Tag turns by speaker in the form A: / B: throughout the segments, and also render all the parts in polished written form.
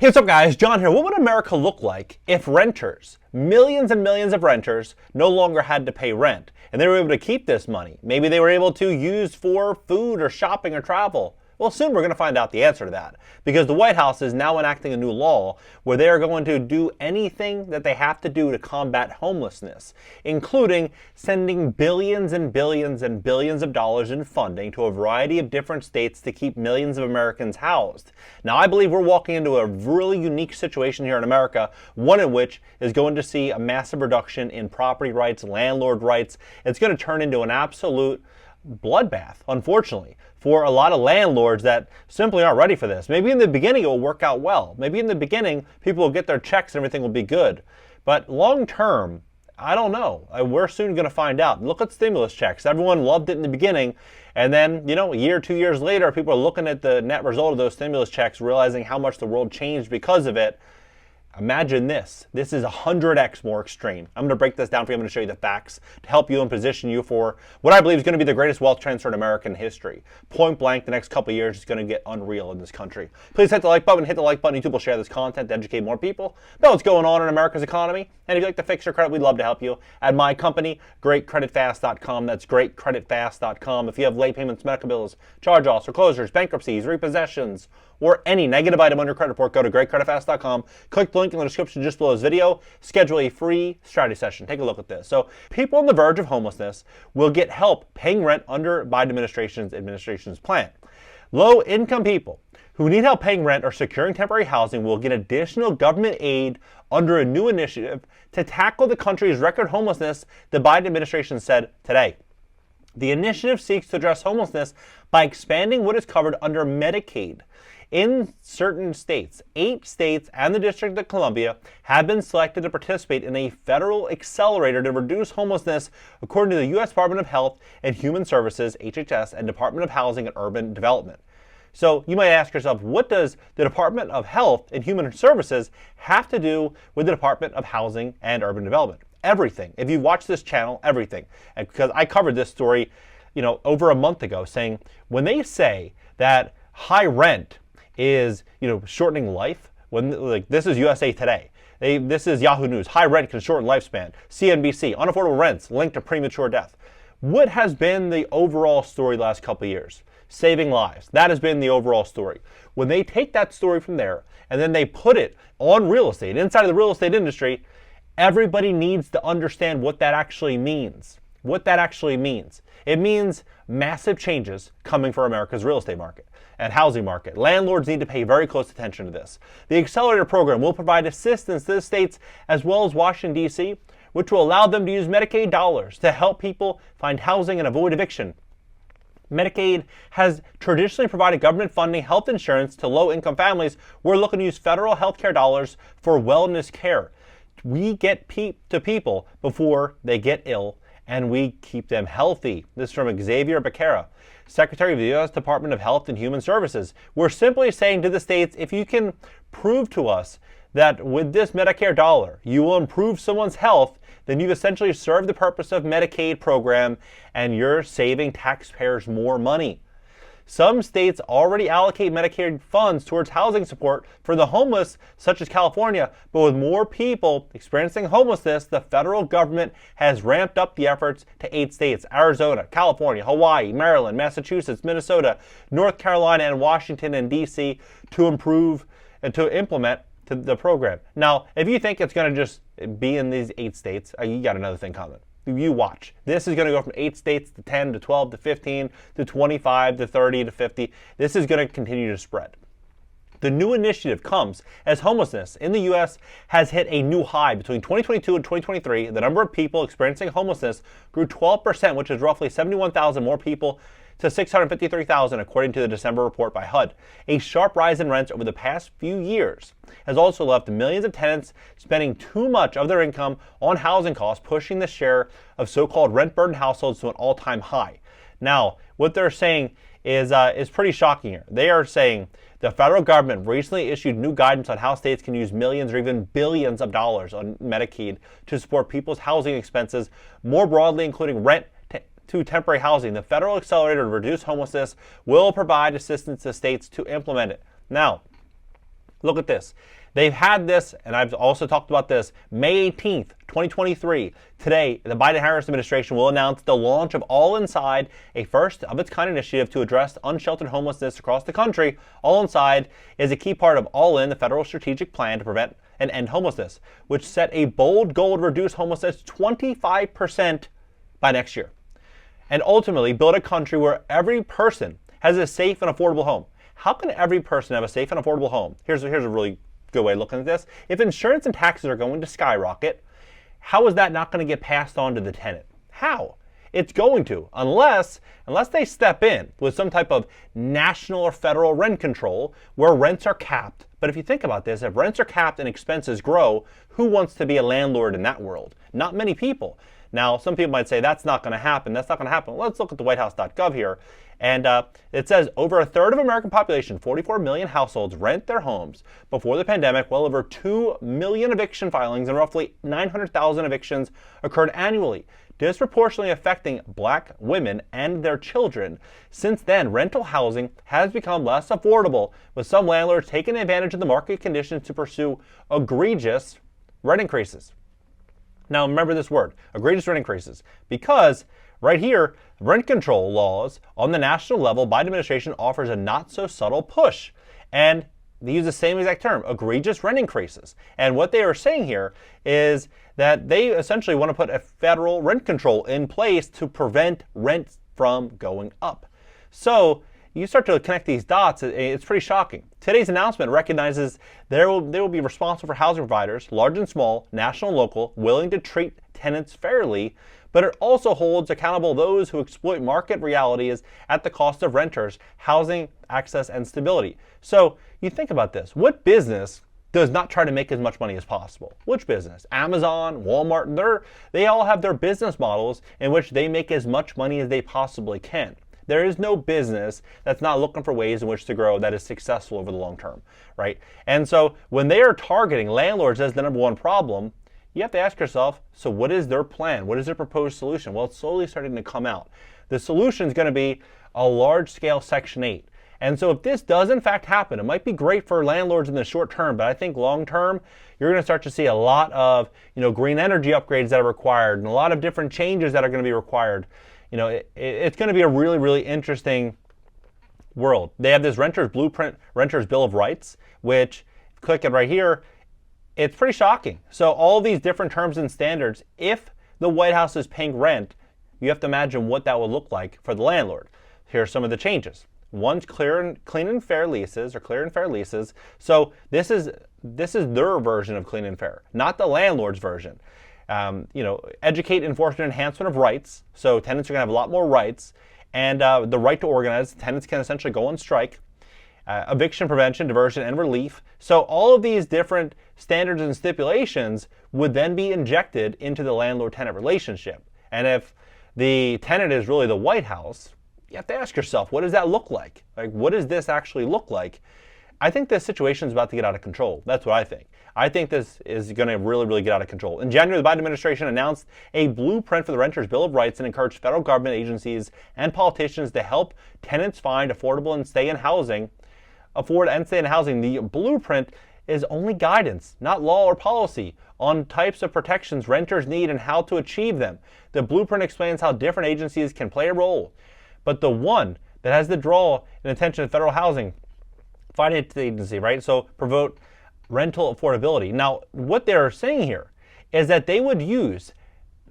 A: Hey, what's up guys? John here. What would America look like if renters, millions and millions of renters, no longer had to pay rent and they were able to keep this money? Maybe they were able to use for food or shopping or travel. Well, soon we're going to find out the answer to that, because the White House is now enacting a new law where they are going to do anything that they have to do to combat homelessness, including sending billions and billions and billions of dollars in funding to a variety of different states to keep millions of Americans housed. Now, I believe we're walking into a really unique situation here in America, one in which is going to see a massive reduction in property rights, landlord rights. It's going to turn into an absolute bloodbath, unfortunately, for a lot of landlords that simply aren't ready for this. Maybe in the beginning it will work out well. Maybe in the beginning people will get their checks and everything will be good. But long term, I don't know. We're soon going to find out. Look at stimulus checks. Everyone loved it in the beginning. And then, a year, 2 years later, people are looking at the net result of those stimulus checks, realizing how much the world changed because of it. Imagine this. This is 100x more extreme. I'm going to break this down for you. I'm going to show you the facts to help you and position you for what I believe is going to be the greatest wealth transfer in American history. Point blank, the next couple of years is going to get unreal in this country. Please hit the like button. Hit the like button. YouTube will share this content to educate more people about what's going on in America's economy. And if you'd like to fix your credit, we'd love to help you at my company, GreatCreditFast.com. That's GreatCreditFast.com. If you have late payments, medical bills, charge-offs, foreclosures, bankruptcies, repossessions, or any negative item on your credit report, go to GreatCreditFast.com. Click the link in the description just below this video. Schedule a free strategy session. Take a look at this. So people on the verge of homelessness will get help paying rent under Biden administration's plan. Low-income people who need help paying rent or securing temporary housing will get additional government aid under a new initiative to tackle the country's record homelessness, the Biden administration said today. The initiative seeks to address homelessness by expanding what is covered under Medicaid. In certain states, 8 states and the District of Columbia have been selected to participate in a federal accelerator to reduce homelessness, according to the U.S. Department of Health and Human Services, HHS, and Department of Housing and Urban Development. So you might ask yourself, what does the Department of Health and Human Services have to do with the Department of Housing and Urban Development? Everything. If you watch this channel, everything. And because I covered this story, over a month ago, saying when they say that high rent is, shortening life, when this is USA Today. This is Yahoo News. High rent can shorten lifespan. CNBC, unaffordable rents linked to premature death. What has been the overall story the last couple of years? Saving lives. That has been the overall story. When they take that story from there and then they put it on real estate, inside of the real estate industry, everybody needs to understand what that actually means. What that actually means. It means massive changes coming for America's real estate market and housing market. Landlords need to pay very close attention to this. The Accelerator program will provide assistance to the states as well as Washington, D.C., which will allow them to use Medicaid dollars to help people find housing and avoid eviction. Medicaid has traditionally provided government funding health insurance to low-income families. We're looking to use federal health care dollars for wellness care. We get to people before they get ill, and we keep them healthy. This is from Xavier Becerra, Secretary of the U.S. Department of Health and Human Services. We're simply saying to the states, if you can prove to us that with this Medicare dollar, you will improve someone's health, then you've essentially served the purpose of Medicaid program and you're saving taxpayers more money. Some states already allocate Medicaid funds towards housing support for the homeless, such as California, but with more people experiencing homelessness, the federal government has ramped up the efforts to 8 states: Arizona, California, Hawaii, Maryland, Massachusetts, Minnesota, North Carolina, and Washington and D.C. to improve and to implement the program. Now, if you think it's going to just be in these 8 states, you got another thing coming. You watch. This is going to go from 8 states to 10 to 12 to 15 to 25 to 30 to 50. This is going to continue to spread. The new initiative comes as homelessness in the U.S. has hit a new high. Between 2022 and 2023, the number of people experiencing homelessness grew 12%, which is roughly 71,000 more people to 653,000, according to the December report by HUD. A sharp rise in rents over the past few years has also left millions of tenants spending too much of their income on housing costs, pushing the share of so-called rent-burdened households to an all-time high. Now, what they're saying is pretty shocking here. They are saying the federal government recently issued new guidance on how states can use millions or even billions of dollars on Medicaid to support people's housing expenses, more broadly including rent to temporary housing. The federal accelerator to reduce homelessness will provide assistance to states to implement it. Now, Look at this. They've had this, and I've also talked about this, May 18th, 2023. Today, the Biden-Harris administration will announce the launch of All Inside, a first-of-its-kind initiative to address unsheltered homelessness across the country. All Inside is a key part of All In, the federal strategic plan to prevent and end homelessness, which set a bold goal to reduce homelessness 25% by next year, and ultimately build a country where every person has a safe and affordable home. How can every person have a safe and affordable home? Here's a really good way of looking at this. If insurance and taxes are going to skyrocket, how is that not going to get passed on to the tenant? How? It's going to, unless they step in with some type of national or federal rent control where rents are capped. But if you think about this, if rents are capped and expenses grow, who wants to be a landlord in that world? Not many people. Now, some people might say that's not going to happen. That's not going to happen. Let's look at the WhiteHouse.gov here. And it says over a third of American population, 44 million households, rent their homes. Before the pandemic, well over 2 million eviction filings and roughly 900,000 evictions occurred annually, disproportionately affecting Black women and their children. Since then, rental housing has become less affordable, with some landlords taking advantage of the market conditions to pursue egregious rent increases. Now, remember this word, egregious rent increases, because right here, rent control laws on the national level, Biden administration offers a not-so-subtle push. And they use the same exact term, egregious rent increases. And what they are saying here is that they essentially want to put a federal rent control in place to prevent rent from going up. So you start to connect these dots, it's pretty shocking. Today's announcement recognizes they will be responsible for housing providers, large and small, national and local, willing to treat tenants fairly, but it also holds accountable those who exploit market realities at the cost of renters, housing, access, and stability. So you think about this. What business does not try to make as much money as possible? Which business? Amazon, Walmart, they all have their business models in which they make as much money as they possibly can. There is no business that's not looking for ways in which to grow that is successful over the long term, right? And so when they are targeting landlords as the number one problem, you have to ask yourself, so what is their plan? What is their proposed solution? Well, it's slowly starting to come out. The solution is going to be a large-scale Section 8. And so if this does in fact happen, it might be great for landlords in the short term, but I think long term, you're going to start to see a lot of, green energy upgrades that are required and a lot of different changes that are going to be required. It's going to be a really, really interesting world. They have this renter's blueprint, renter's bill of rights, which, click it right here, it's pretty shocking. So all these different terms and standards, if the White House is paying rent, you have to imagine what that would look like for the landlord. Here are some of the changes. One's clean and fair leases. So this is their version of clean and fair, not the landlord's version. Educate enforcement enhancement of rights. So tenants are going to have a lot more rights, and the right to organize. Tenants can essentially go on strike. Eviction prevention, diversion, and relief. So all of these different standards and stipulations would then be injected into the landlord-tenant relationship. And if the tenant is really the White House, you have to ask yourself, what does that look like? Like, what does this actually look like? I think this situation is about to get out of control. That's what I think. I think this is going to really, really get out of control. In January, the Biden administration announced a blueprint for the Renters' Bill of Rights and encouraged federal government agencies and politicians to help tenants find affordable and stay in housing. The blueprint is only guidance, not law or policy, on types of protections renters need and how to achieve them. The blueprint explains how different agencies can play a role. But the one that has the draw and attention of federal housing finance agency, right? So promote rental affordability. Now, what they're saying here is that they would use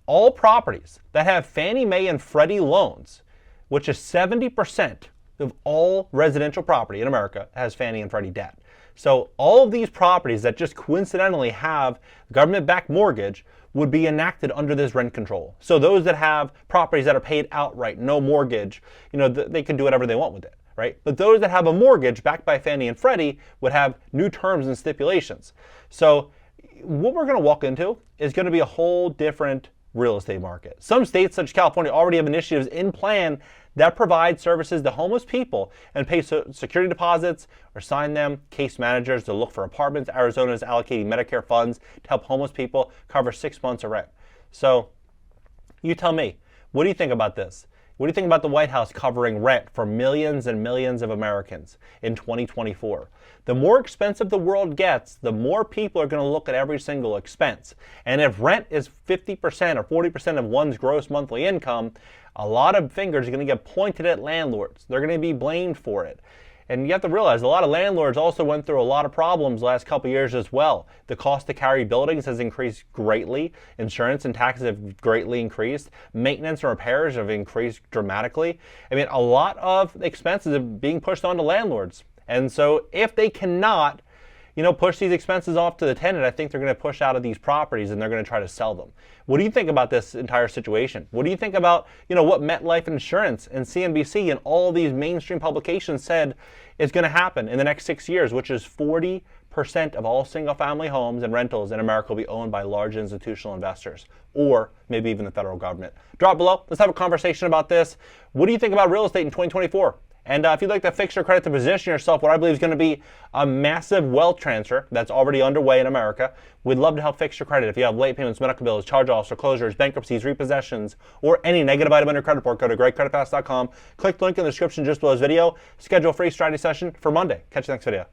A: all properties that have Fannie Mae and Freddie loans, which is 70% of all residential property in America has Fannie and Freddie debt. So all of these properties that just coincidentally have government-backed mortgage would be enacted under this rent control. So those that have properties that are paid outright, no mortgage, they can do whatever they want with it, right? But those that have a mortgage backed by Fannie and Freddie would have new terms and stipulations. So what we're going to walk into is going to be a whole different real estate market. Some states, such as California, already have initiatives in plan that provide services to homeless people and pay security deposits or assign them case managers to look for apartments. Arizona is allocating Medicare funds to help homeless people cover 6 months of rent. So you tell me, what do you think about this? What do you think about the White House covering rent for millions and millions of Americans in 2024? The more expensive the world gets, the more people are going to look at every single expense. And if rent is 50% or 40% of one's gross monthly income, a lot of fingers are going to get pointed at landlords. They're going to be blamed for it. And you have to realize a lot of landlords also went through a lot of problems the last couple of years as well. The cost to carry buildings has increased greatly. Insurance and taxes have greatly increased. Maintenance and repairs have increased dramatically. I mean, a lot of expenses are being pushed onto landlords. And so if they cannot, push these expenses off to the tenant, I think they're going to push out of these properties and they're going to try to sell them. What do you think about this entire situation? What do you think about, what MetLife Insurance and CNBC and all these mainstream publications said is going to happen in the next 6 years, which is 40% of all single-family homes and rentals in America will be owned by large institutional investors, or maybe even the federal government. Drop below. Let's have a conversation about this. What do you think about real estate in 2024? And if you'd like to fix your credit to position yourself, what I believe is going to be a massive wealth transfer that's already underway in America, we'd love to help fix your credit. If you have late payments, medical bills, charge-offs, foreclosures, bankruptcies, repossessions, or any negative item on your credit report, go to GreatCreditFast.com. Click the link in the description just below this video. Schedule a free strategy session for Monday. Catch you next video.